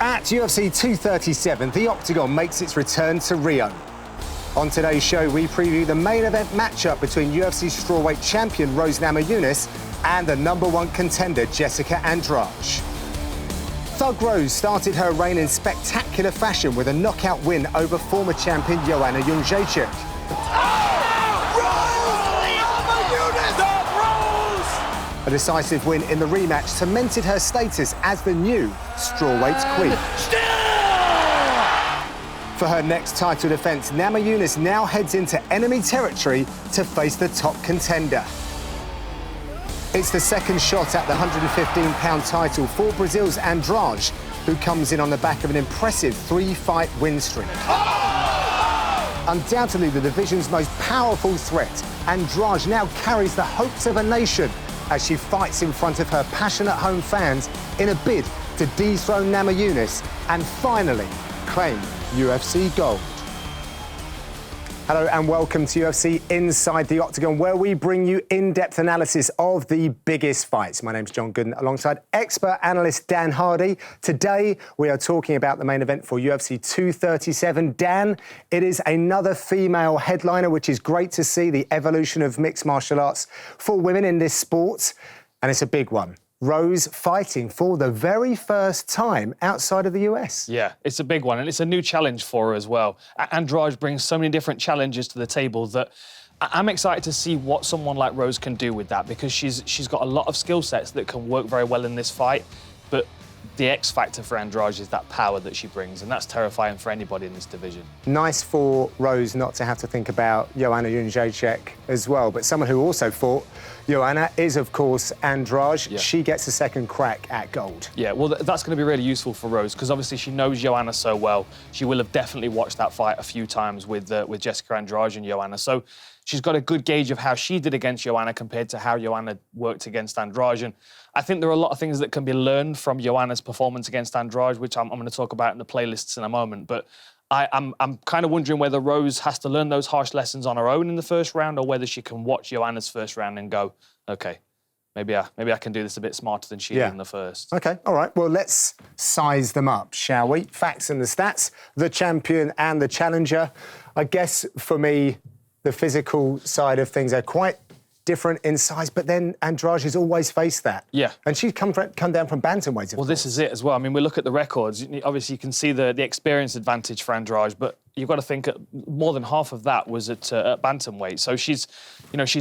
At UFC 237, the Octagon makes its return to Rio. On today's show, we preview the main event matchup between UFC strawweight champion Rose Namajunas and the #1 contender Jessica Andrade. Thug Rose started her reign in spectacular fashion with a knockout win over former champion Joanna Jędrzejczyk. A decisive win in the rematch cemented her status as the new strawweight queen. For her next title defense, Namajunas now heads into enemy territory to face the top contender. It's the second shot at the 115-pound title for Brazil's Andrade, who comes in on the back of an impressive 3-fight win streak. Undoubtedly the division's most powerful threat, Andrade now carries the hopes of a nation as she fights in front of her passionate home fans in a bid to dethrone Namajunas and finally claim UFC gold. Hello and welcome to UFC Inside the Octagon, where we bring you in-depth analysis of the biggest fights. My name's John Gooden, alongside expert analyst Dan Hardy. Today, we are talking about the main event for UFC 237. Dan, it is another female headliner, which is great to see the evolution of mixed martial arts for women in this sport, and it's a big one. Rose fighting for the very first time outside of the US. Yeah, it's a big one, and it's a new challenge for her as well. Andrade brings so many different challenges to the table that I'm excited to see what someone like Rose can do with that, because she's got a lot of skill sets that can work very well in this fight, but the X factor for Andrade is that power that she brings, and that's terrifying for anybody in this division. Nice for Rose not to have to think about Joanna Jędrzejczyk as well, but someone who also fought Joanna is, of course, Andrade. Yeah. She gets a second crack at gold. Yeah, well, that's going to be really useful for Rose, because obviously she knows Joanna so well. She will have definitely watched that fight a few times with Jessica Andrade and Joanna. So she's got a good gauge of how she did against Joanna compared to how Joanna worked against Andrade. And I think there are a lot of things that can be learned from Joanna's performance against Andrade, which I'm going to talk about in the playlists in a moment. But I'm kind of wondering whether Rose has to learn those harsh lessons on her own in the first round, or whether she can watch Joanna's first round and go, OK, maybe I can do this a bit smarter than she did in the first. OK, all right. Well, let's size them up, shall we? Facts and the stats, the champion and the challenger. I guess, for me, the physical side of things are quite different in size, but then Andrade has always faced that. Yeah. And she's come down from bantamweight. Well, this is it as well. I mean, we look at the records. Obviously, you can see the experience advantage for Andrade, but you've got to think more than half of that was at bantamweight. So she's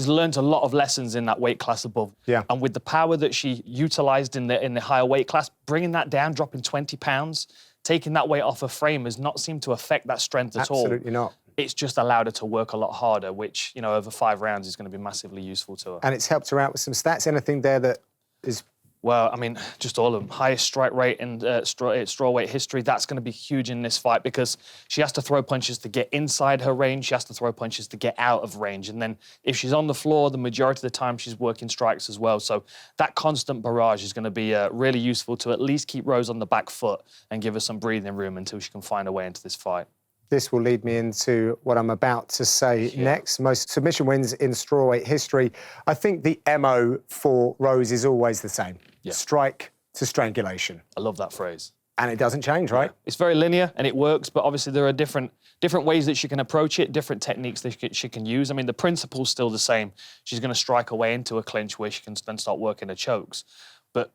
learned a lot of lessons in that weight class above. Yeah. And with the power that she utilised in the higher weight class, bringing that down, dropping 20 pounds, taking that weight off her frame has not seemed to affect that strength at all. Absolutely not. It's just allowed her to work a lot harder, which, over 5 rounds is going to be massively useful to her. And it's helped her out with some stats. Anything there that is... Well, I mean, just all of them. Highest strike rate in strawweight history. That's going to be huge in this fight, because she has to throw punches to get inside her range. She has to throw punches to get out of range. And then if she's on the floor, the majority of the time she's working strikes as well. So that constant barrage is going to be really useful to at least keep Rose on the back foot and give her some breathing room until she can find her way into this fight. This will lead me into what I'm about to say next. Most submission wins in strawweight history. I think the MO for Rose is always the same. Yeah. Strike to strangulation. I love that phrase. And it doesn't change, right? Yeah. It's very linear and it works, but obviously there are different ways that she can approach it, different techniques that she can use. I mean, the principle's still the same. She's going to strike her way into a clinch where she can then start working her chokes. But,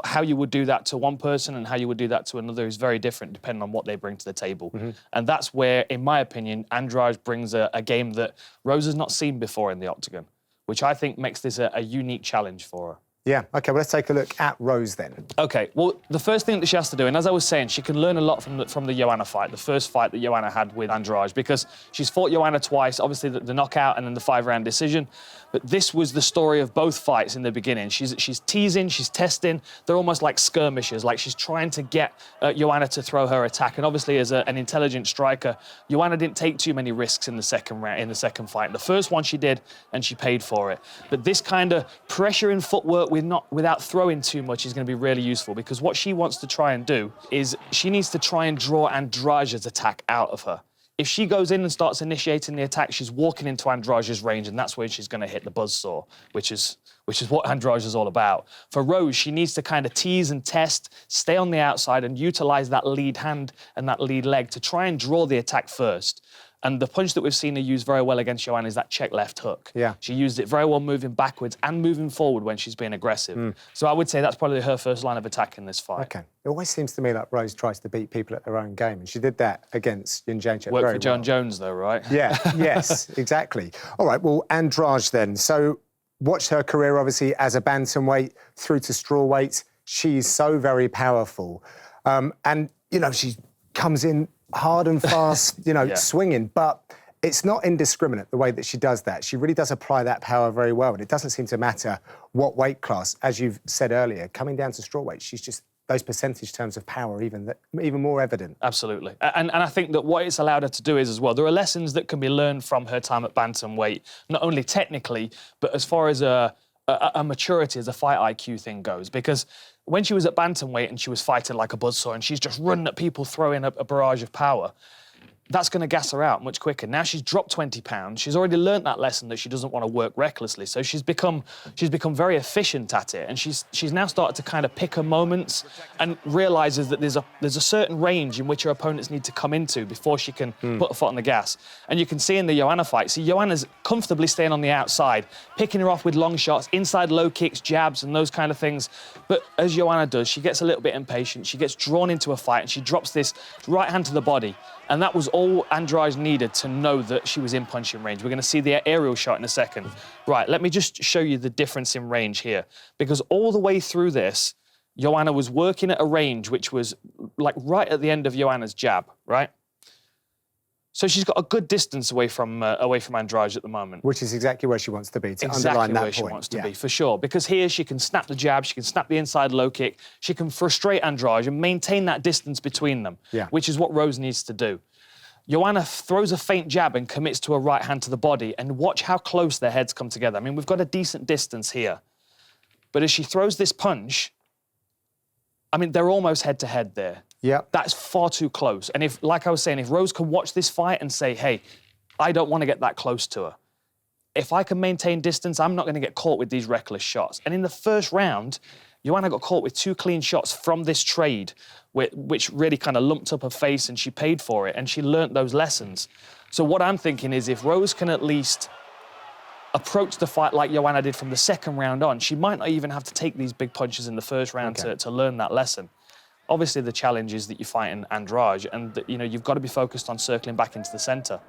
how you would do that to one person and how you would do that to another is very different depending on what they bring to the table. Mm-hmm. And that's where, in my opinion, Andrade brings a game that Rose has not seen before in the Octagon, which I think makes this a unique challenge for her. Yeah, OK, well, let's take a look at Rose then. OK, well, the first thing that she has to do, and as I was saying, she can learn a lot from the Joanna fight, the first fight that Joanna had with Andrade, because she's fought Joanna twice, obviously the knockout and then the 5-round decision. But this was the story of both fights in the beginning. She's teasing, she's testing. They're almost like skirmishes, like she's trying to get Joanna to throw her attack. And obviously, as an intelligent striker, Joanna didn't take too many risks in the second fight. The first one she did, and she paid for it. But this kind of pressure in footwork without throwing too much is going to be really useful, because what she wants to try and do is she needs to try and draw Andrade's attack out of her. If she goes in and starts initiating the attack, she's walking into Andrade's range, and that's where she's going to hit the buzzsaw, which is what Andrade is all about. For Rose, she needs to kind of tease and test, stay on the outside, and utilize that lead hand and that lead leg to try and draw the attack first. And the punch that we've seen her use very well against Joanna is that check left hook. Yeah. She used it very well moving backwards and moving forward when she's being aggressive. So I would say that's probably her first line of attack in this fight. Okay. It always seems to me like Rose tries to beat people at their own game, and she did that against Jędrzejczyk Worked very for John well. Jones, though, right? Yeah, yes, exactly. All right, well, Andrade then. So watched her career, obviously, as a bantamweight through to strawweight. She's so very powerful. And, you know, she comes in hard and fast, you know, swinging, but it's not indiscriminate the way that she does that. She really does apply that power very well, and it doesn't seem to matter what weight class. As you've said earlier, coming down to strawweight, she's just those percentage terms of power even more evident. Absolutely. And I think that what it's allowed her to do is as well, there are lessons that can be learned from her time at bantamweight, not only technically, but as far as a maturity, as a fight IQ thing goes. Because when she was at bantamweight and she was fighting like a buzzsaw and she's just running at people, throwing a barrage of power, that's going to gas her out much quicker. Now she's dropped 20 pounds. She's already learnt that lesson that she doesn't want to work recklessly. So she's become very efficient at it, and she's now started to kind of pick her moments and realises that there's a certain range in which her opponents need to come into before she can put a foot on the gas. And you can see in the Joanna fight, Joanna's comfortably staying on the outside, picking her off with long shots, inside low kicks, jabs, and those kind of things. But as Joanna does, she gets a little bit impatient. She gets drawn into a fight, and she drops this right hand to the body. And that was all Andrade needed to know that she was in punching range. We're going to see the aerial shot in a second. Right, let me just show you the difference in range here. Because all the way through this, Joanna was working at a range which was like right at the end of Joanna's jab, right? So she's got a good distance away from Andrade at the moment. Which is exactly where she wants to be, to underline that point. Exactly where she wants to be, for sure. Because here she can snap the jab, she can snap the inside low kick, she can frustrate Andrade and maintain that distance between them, which is what Rose needs to do. Joanna throws a feint jab and commits to a right hand to the body, and watch how close their heads come together. I mean, we've got a decent distance here. But as she throws this punch, I mean, they're almost head-to-head there. Yeah. That's far too close. And if, like I was saying, if Rose can watch this fight and say, hey, I don't want to get that close to her. If I can maintain distance, I'm not going to get caught with these reckless shots. And in the first round, Joanna got caught with 2 clean shots from this trade, which really kind of lumped up her face, and she paid for it, and she learnt those lessons. So what I'm thinking is if Rose can at least approach the fight like Joanna did from the second round on, she might not even have to take these big punches in the first round to learn that lesson. Obviously, the challenge is that you fight in Andrade, and you know you've got to be focused on circling back into the centre.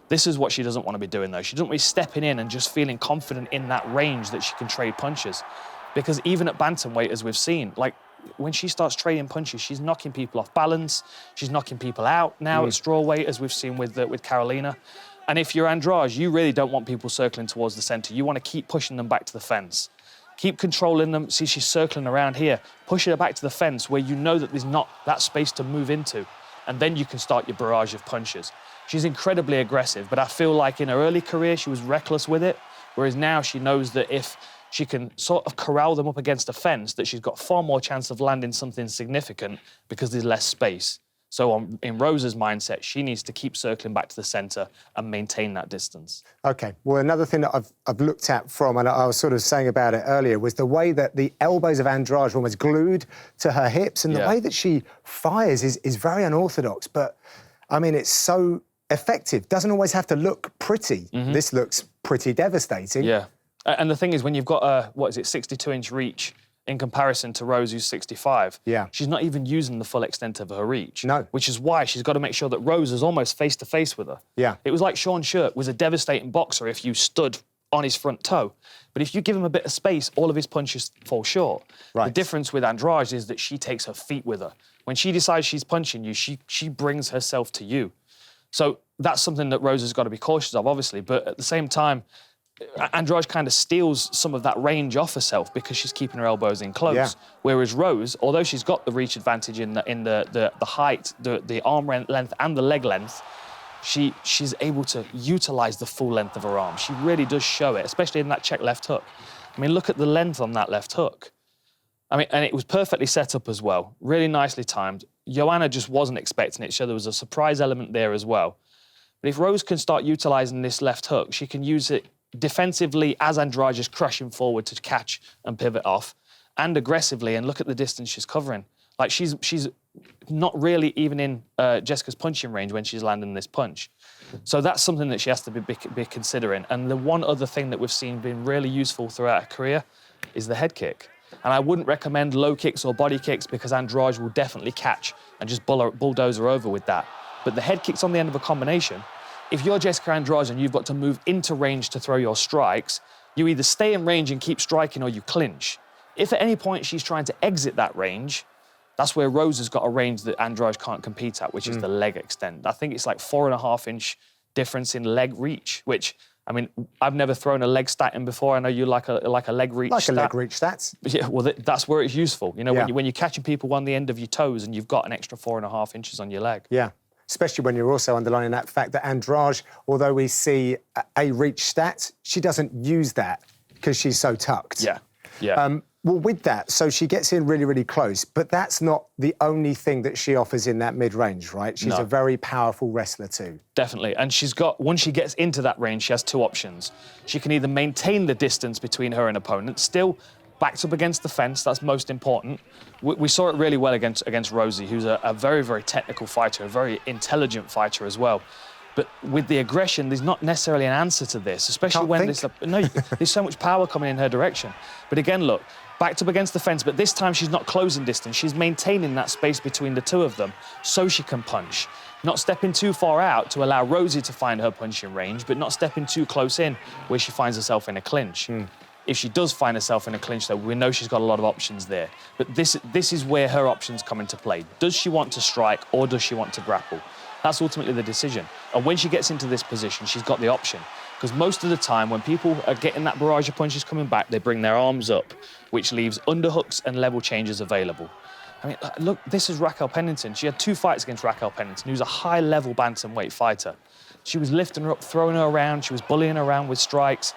This is what she doesn't want to be doing, though. She doesn't be stepping in and just feeling confident in that range that she can trade punches. Because even at bantamweight, as we've seen, like when she starts trading punches, she's knocking people off balance. She's knocking people out now at strawweight, as we've seen with Carolina. And if you're Andrade, you really don't want people circling towards the centre. You want to keep pushing them back to the fence. Keep controlling them. See, she's circling around here. Push her back to the fence where you know that there's not that space to move into. And then you can start your barrage of punches. She's incredibly aggressive, but I feel like in her early career, she was reckless with it. Whereas now she knows that if she can sort of corral them up against a fence, that she's got far more chance of landing something significant because there's less space. So in Rose's mindset, she needs to keep circling back to the centre and maintain that distance. OK, well, another thing that I've looked at from, and I was sort of saying about it earlier, was the way that the elbows of Andrade were almost glued to her hips, and the way that she fires is very unorthodox. But, I mean, it's so effective. Doesn't always have to look pretty. This looks pretty devastating. Yeah. And the thing is, when you've got a, 62-inch reach, in comparison to Rose, who's 65. Yeah. She's not even using the full extent of her reach. No. Which is why she's got to make sure that Rose is almost face-to-face with her. Yeah. It was like Sean Sherk was a devastating boxer if you stood on his front toe. But if you give him a bit of space, all of his punches fall short. Right. The difference with Andrade is that she takes her feet with her. When she decides she's punching you, she brings herself to you. So that's something that Rose has got to be cautious of, obviously. But at the same time, Andrade kind of steals some of that range off herself because she's keeping her elbows in close. Yeah. Whereas Rose, although she's got the reach advantage in the height, the arm length and the leg length, she's able to utilise the full length of her arm. She really does show it, especially in that check left hook. I mean, look at the length on that left hook. I mean, and it was perfectly set up as well, really nicely timed. Joanna just wasn't expecting it, so there was a surprise element there as well. But if Rose can start utilising this left hook, she can use it defensively as Andrade is crushing forward to catch and pivot off, and aggressively, and look at the distance she's covering. Like, she's not really even in Jessica's punching range when she's landing this punch. So that's something that she has to be considering. And the one other thing that we've seen being really useful throughout her career is the head kick. And I wouldn't recommend low kicks or body kicks because Andrade will definitely catch and just bulldoze her over with that. But the head kicks on the end of a combination, if you're Jessica Andrade and you've got to move into range to throw your strikes, you either stay in range and keep striking or you clinch. If at any point she's trying to exit that range, that's where Rose has got a range that Andrade can't compete at, which is the leg extend. I think it's like 4.5-inch difference in leg reach, which, I mean, I've never thrown a leg stat in before. I know you like a leg reach stat. Like a leg reach stats. Yeah, well, that's where it's useful. You know, Yeah. when you're catching people on the end of your toes and you've got an extra 4.5 inches on your leg. Yeah, especially when you're also underlining that fact that Andrade, although we see a reach stat, she doesn't use that because she's so tucked. Yeah, yeah. Well, with that, so she gets in really, really close, but that's not the only thing that she offers in that mid-range, right? She's a very powerful wrestler too. Definitely. And she's got, once she gets into that range, she has two options. She can either maintain the distance between her and opponent, still backed up against the fence, that's most important. We saw it really well against Rosie, who's a very, very technical fighter, a very intelligent fighter as well. But with the aggression, there's not necessarily an answer to this, especially when there's so much power coming in her direction. But again, look, backed up against the fence, but this time she's not closing distance. She's maintaining that space between the two of them so she can punch. Not stepping too far out to allow Rosie to find her punching range, but not stepping too close in where she finds herself in a clinch. If she does find herself in a clinch, though, we know she's got a lot of options there. But this is where her options come into play. Does she want to strike or does she want to grapple? That's ultimately the decision. And when she gets into this position, she's got the option. Because most of the time, when people are getting that barrage of punches coming back, they bring their arms up, which leaves underhooks and level changes available. I mean, look, this is Raquel Pennington. She had 2 fights against Raquel Pennington, who's a high-level bantamweight fighter. She was lifting her up, throwing her around, she was bullying her around with strikes,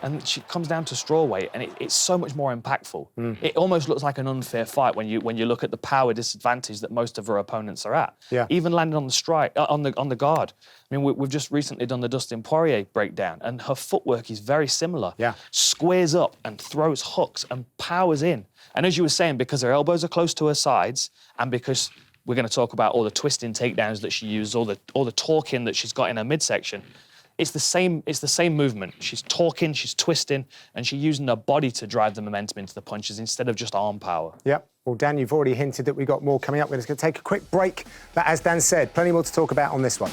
and she comes down to strawweight, and it's so much more impactful. It almost looks like an unfair fight when you look at the power disadvantage that most of her opponents are at. Yeah. Even landing on the strike, on the guard. I mean, we've just recently done the Dustin Poirier breakdown, and her footwork is very similar. Yeah. Squares up and throws hooks and powers in. And as you were saying, because her elbows are close to her sides, and because we're going to talk about all the twisting takedowns that she uses, all the torquing that she's got in her midsection, it's the same movement. She's talking, she's twisting, and she's using her body to drive the momentum into the punches instead of just arm power. Yep. Well, Dan, you've already hinted that we've got more coming up. We're just going to take a quick break. But as Dan said, plenty more to talk about on this one.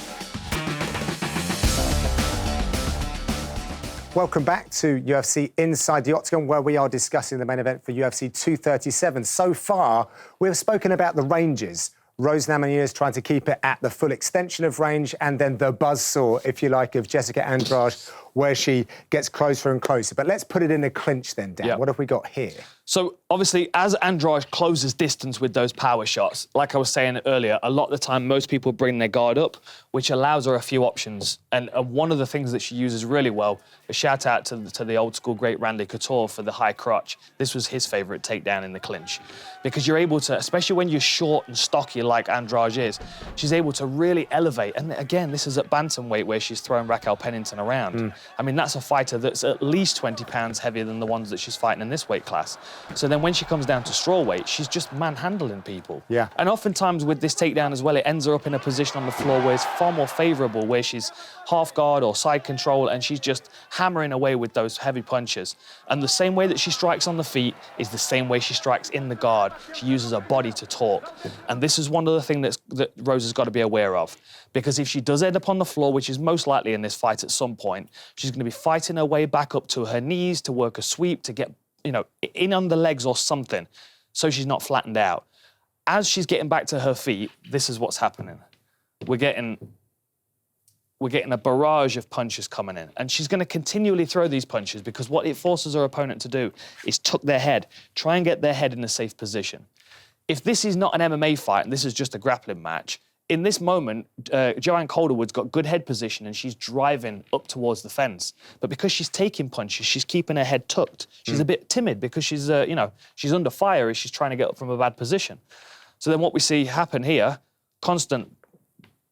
Welcome back to UFC Inside the Octagon, where we are discussing the main event for UFC 237. So far, we've spoken about the ranges. Rose Namajunas trying to keep it at the full extension of range, and then the buzzsaw, if you like, of Jessica Andrade, where she gets closer and closer. But let's put it in a clinch then, Dan. Yep. What have we got here? So, obviously, as Andrade closes distance with those power shots, like I was saying earlier, a lot of the time most people bring their guard up, which allows her a few options. And one of the things that she uses really well, a shout out to the old school great Randy Couture for the high crotch. This was his favourite takedown in the clinch. Because you're able to, especially when you're short and stocky like Andrade is, she's able to really elevate. And again, this is at bantamweight where she's throwing Raquel Pennington around. I mean, that's a fighter that's at least 20 pounds heavier than the ones that she's fighting in this weight class. So then when she comes down to strawweight, she's just manhandling people. Yeah. And oftentimes with this takedown as well, it ends her up in a position on the floor where it's far more favourable, where she's half guard or side control, and she's just hammering away with those heavy punches. And the same way that she strikes on the feet is the same way she strikes in the guard. She uses her body to talk. And this is one of the things that Rose has got to be aware of. Because if she does end up on the floor, which is most likely in this fight at some point, she's going to be fighting her way back up to her knees to work a sweep, to get, in on the legs or something, so she's not flattened out. As she's getting back to her feet, this is what's happening. We're getting a barrage of punches coming in, and she's going to continually throw these punches because what it forces her opponent to do is tuck their head, try and get their head in a safe position. If this is not an MMA fight and this is just a grappling match, in this moment, Joanne Calderwood's got good head position and she's driving up towards the fence. But because she's taking punches, she's keeping her head tucked. She's a bit timid because she's, she's under fire as she's trying to get up from a bad position. So then what we see happen here, constant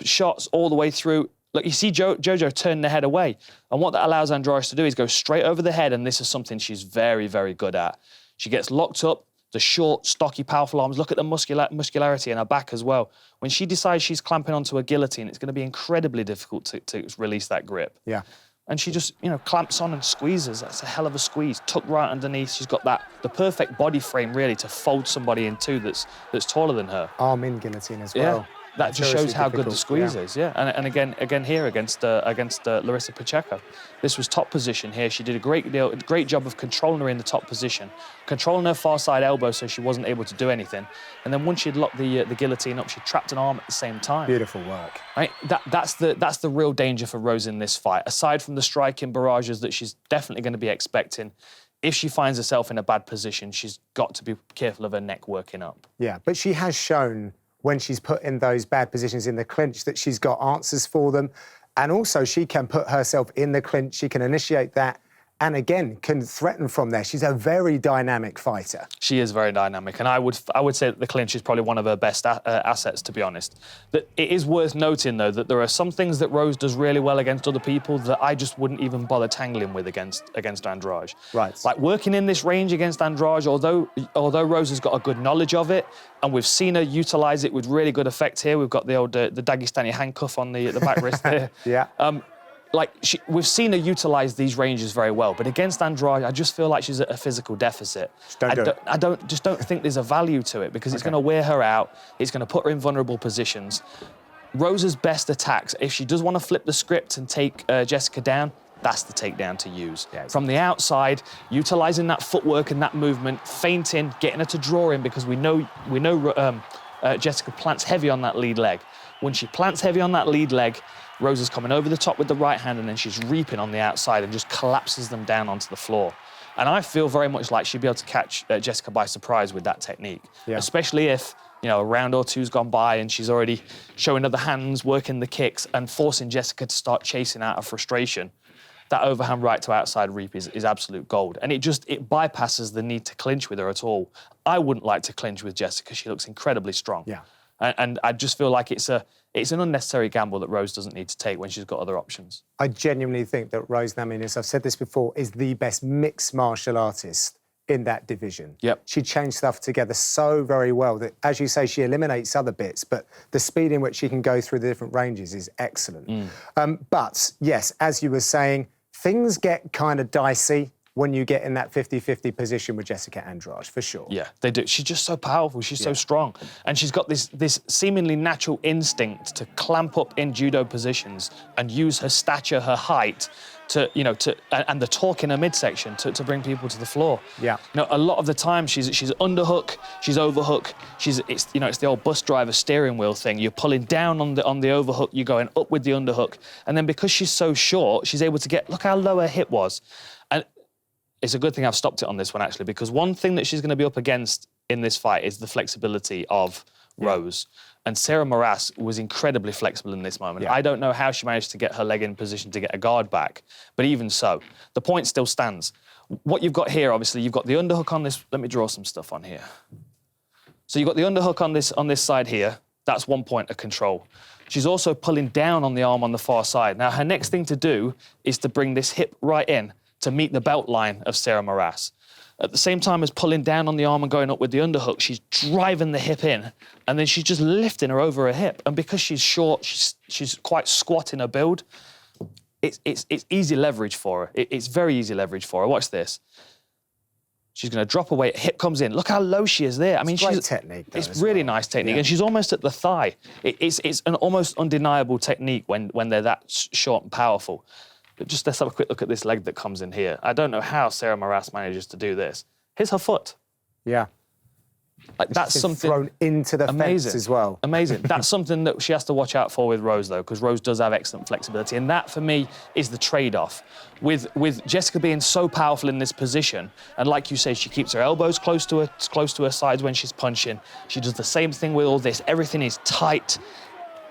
shots all the way through. Look, you see Jojo turn the head away. And what that allows Andrade to do is go straight over the head, and this is something she's very, very good at. She gets locked up, the short, stocky, powerful arms. Look at the muscularity in her back as well. When she decides she's clamping onto a guillotine, it's going to be incredibly difficult to release that grip. Yeah. And she just, clamps on and squeezes. That's a hell of a squeeze. Tucked right underneath. She's got the perfect body frame, really, to fold somebody in two that's taller than her. Arm in guillotine as well. Yeah. That just shows how good the squeeze is, yeah. And again here against Larissa Pacheco. This was top position here. She did a great job of controlling her in the top position, controlling her far side elbow so she wasn't able to do anything. And then once she'd locked the guillotine up, she trapped an arm at the same time. Beautiful work. Right? That's the real danger for Rose in this fight. Aside from the striking barrages that she's definitely going to be expecting, if she finds herself in a bad position, she's got to be careful of her neck working up. Yeah, but she has shown when she's put in those bad positions in the clinch that she's got answers for them. And also she can put herself in the clinch, she can initiate that, and again, can threaten from there. She's a very dynamic fighter. She is very dynamic, and I would say that the clinch is probably one of her best assets, to be honest. That it is worth noting, though, that there are some things that Rose does really well against other people that I just wouldn't even bother tangling with against Andrade. Right. Like working in this range against Andrade, although Rose has got a good knowledge of it, and we've seen her utilise it with really good effect here. We've got the old the Dagestani handcuff on the back wrist there. Yeah. We've seen her utilise these ranges very well, but against Andrade, I just feel like she's at a physical deficit. I don't think there's a value to it because it's going to wear her out. It's going to put her in vulnerable positions. Rose's best attacks, if she does want to flip the script and take Jessica down, that's the takedown to use. Yeah, from the outside, utilising that footwork and that movement, feinting, getting her to draw in because we know Jessica plants heavy on that lead leg. When she plants heavy on that lead leg, Rose is coming over the top with the right hand and then she's reaping on the outside and just collapses them down onto the floor. And I feel very much like she'd be able to catch Jessica by surprise with that technique, especially if, a round or two's gone by and she's already showing other hands, working the kicks and forcing Jessica to start chasing out of frustration. That overhand right to outside reap is absolute gold. And it bypasses the need to clinch with her at all. I wouldn't like to clinch with Jessica. She looks incredibly strong. Yeah. And I just feel like it's an unnecessary gamble that Rose doesn't need to take when she's got other options. I genuinely think that Rose Namajunas, I've said this before, is the best mixed martial artist in that division. Yep. She changed stuff together so very well that, as you say, she eliminates other bits, but the speed in which she can go through the different ranges is excellent. But, yes, as you were saying, things get kind of dicey when you get in that 50-50 position with Jessica Andrade, for sure. Yeah, they do. She's just so powerful. She's so strong. And she's got this seemingly natural instinct to clamp up in judo positions and use her stature, her height, and the torque in her midsection to bring people to the floor. Yeah. A lot of the time she's underhook, she's overhook, it's the old bus driver steering wheel thing. You're pulling down on the overhook, you're going up with the underhook, and then because she's so short, she's able to look how low her hip was. And it's a good thing I've stopped it on this one, actually, because one thing that she's going to be up against in this fight is the flexibility of Rose. And Sarah Moras was incredibly flexible in this moment. I don't know how she managed to get her leg in position to get a guard back, but even so, the point still stands. What you've got here, obviously, you've got the underhook on this. Let me draw some stuff on here. So you've got the underhook on this side here. That's one point of control. She's also pulling down on the arm on the far side. Now, her next thing to do is to bring this hip right in to meet the belt line of Sarah Moras. At the same time as pulling down on the arm and going up with the underhook, she's driving the hip in, and then she's just lifting her over her hip. And because she's short, she's quite squat in her build, it's easy leverage for her. It's very easy leverage for her. Watch this. She's going to drop her weight, hip comes in. Look how low she is there. I mean, great technique. It's really nice technique, and she's almost at the thigh. It's an almost undeniable technique when they're that short and powerful. But just let's have a quick look at this leg that comes in here. I don't know how Sarah Moras manages to do this. Here's her foot. Yeah. That's something thrown into the fence as well. Amazing. That's something that she has to watch out for with Rose, though, because Rose does have excellent flexibility, and that for me is the trade-off. With Jessica being so powerful in this position, and like you say, she keeps her elbows close to her sides when she's punching. She does the same thing with all this. Everything is tight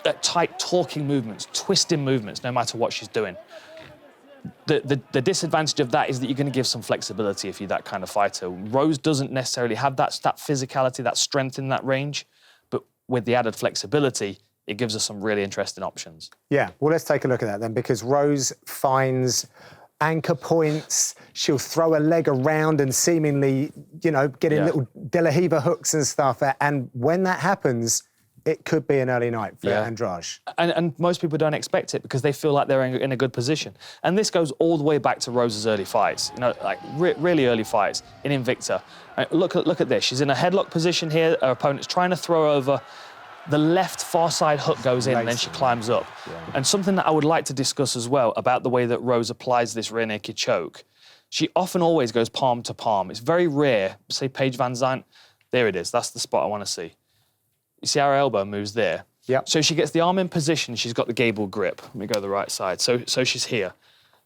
torquing movements, twisting movements, no matter what she's doing. The disadvantage of that is that you're going to give some flexibility if you're that kind of fighter. Rose doesn't necessarily have that physicality, that strength in that range, but with the added flexibility, it gives us some really interesting options. Yeah, well, let's take a look at that then, because Rose finds anchor points. She'll throw a leg around and seemingly, get in little De La Riva hooks and stuff. And when that happens, it could be an early night for Andrade. And most people don't expect it because they feel like they're in a good position. And this goes all the way back to Rose's early fights, like really early fights in Invicta. Look at this. She's in a headlock position here. Her opponent's trying to throw her over. The left far side hook goes in and then she climbs up. Yeah. And something that I would like to discuss as well about the way that Rose applies this rear naked choke. She often always goes palm to palm. It's very rare. Say Paige Van Zandt. There it is. That's the spot I want to see. You see how her elbow moves there? Yep. So she gets the arm in position. She's got the gable grip. Let me go the right side. So she's here.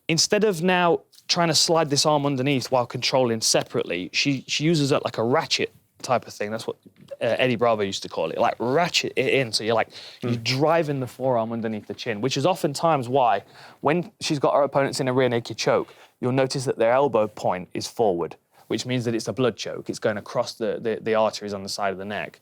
Instead of now trying to slide this arm underneath while controlling separately, she uses it like a ratchet type of thing. That's what Eddie Bravo used to call it, like ratchet it in. So you're driving the forearm underneath the chin, which is oftentimes why when she's got her opponents in a rear naked choke, you'll notice that their elbow point is forward, which means that it's a blood choke. It's going across the arteries on the side of the neck.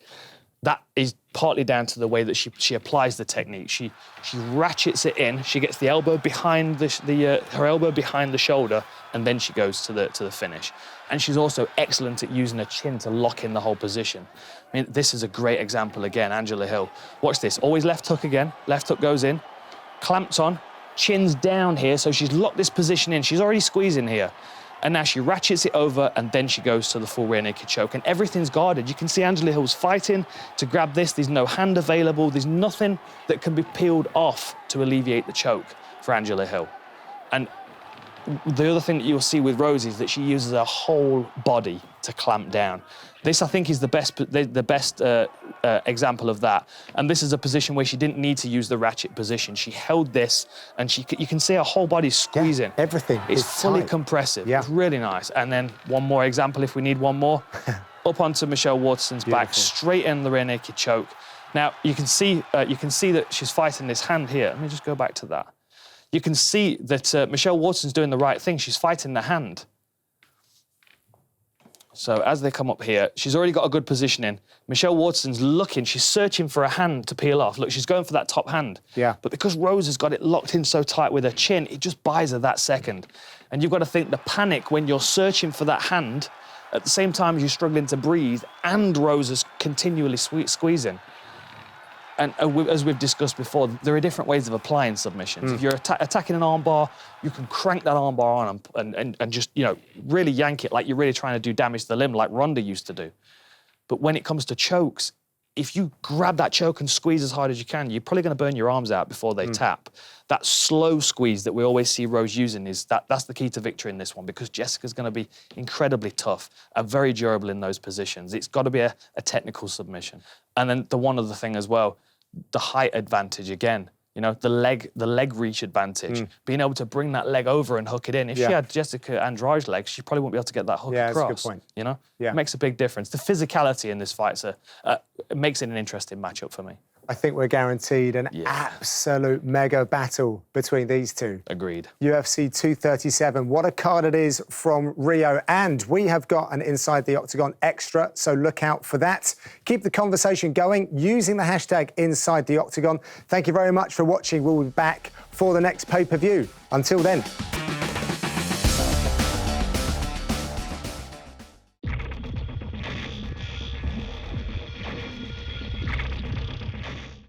That is partly down to the way that she applies the technique. She ratchets it in. She gets the elbow behind her elbow behind the shoulder, and then she goes to the finish. And she's also excellent at using her chin to lock in the whole position. I mean, this is a great example again. Angela Hill. Watch this. Always left hook again. Left hook goes in, clamps on, chin's down here. So she's locked this position in. She's already squeezing here. And now she ratchets it over and then she goes to the full rear naked choke. And everything's guarded. You can see Angela Hill's fighting to grab this. There's no hand available. There's nothing that can be peeled off to alleviate the choke for Angela Hill. And the other thing that you'll see with Rose is that she uses her whole body to clamp down. This, I think, is the best example of that. And this is a position where she didn't need to use the ratchet position. She held this, and you can see her whole body squeezing. Yeah, everything is fully tight. Compressive. Yeah. It's really nice. And then one more example, if we need one more. Up onto Michelle Waterson's back, straight in the rear naked choke. Now you can see that she's fighting this hand here. Let me just go back to that. You can see that Michelle Waterson's doing the right thing. She's fighting the hand. So as they come up here, she's already got a good position in. Michelle Waterson's looking, she's searching for a hand to peel off. Look, she's going for that top hand. Yeah. But because Rose has got it locked in so tight with her chin, it just buys her that second. And you've got to think the panic when you're searching for that hand, at the same time as you're struggling to breathe, and Rose is continually squeezing. And as we've discussed before, there are different ways of applying submissions. If you're attacking an armbar, you can crank that armbar on and just, really yank it like you're really trying to do damage to the limb like Ronda used to do. But when it comes to chokes, if you grab that choke and squeeze as hard as you can, you're probably going to burn your arms out before they tap. That slow squeeze that we always see Rose using that's the key to victory in this one, because Jessica's going to be incredibly tough and very durable in those positions. It's got to be a technical submission. And then the one other thing as well, the height advantage again. The leg reach advantage. Being able to bring that leg over and hook it in. If she had Jessica Andrade's legs, she probably wouldn't be able to get that hook across. That's a good point. It makes a big difference. The physicality in this fight makes it an interesting matchup for me. I think we're guaranteed an absolute mega battle between these two. Agreed. UFC 237. What a card it is from Rio. And we have got an Inside the Octagon extra, so look out for that. Keep the conversation going using the hashtag Inside the Octagon. Thank you very much for watching. We'll be back for the next pay-per-view. Until then.